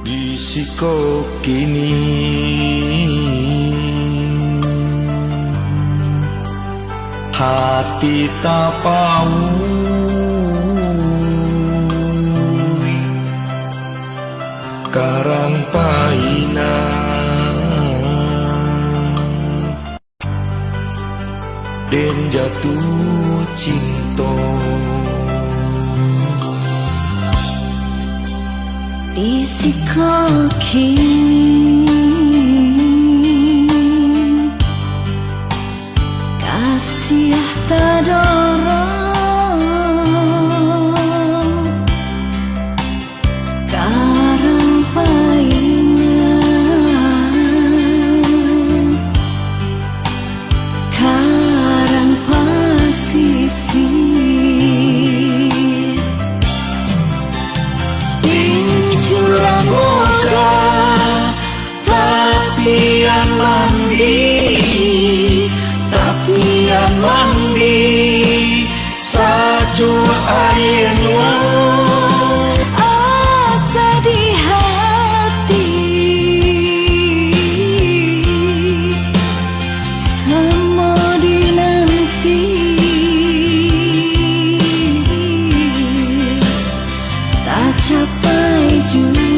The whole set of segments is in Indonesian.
Di siko kini hati tak pau karang paina dan jatuh cinta di siko kini kasih tadorong karang paina karang pasisi curang moga tapi yang mandi saju airnya asa di hati semua dinanti tak capai jua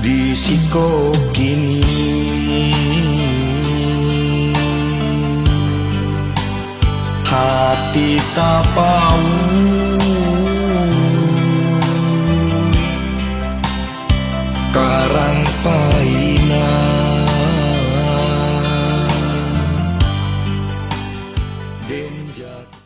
di siko kini hati tak pau karang paina den jatuh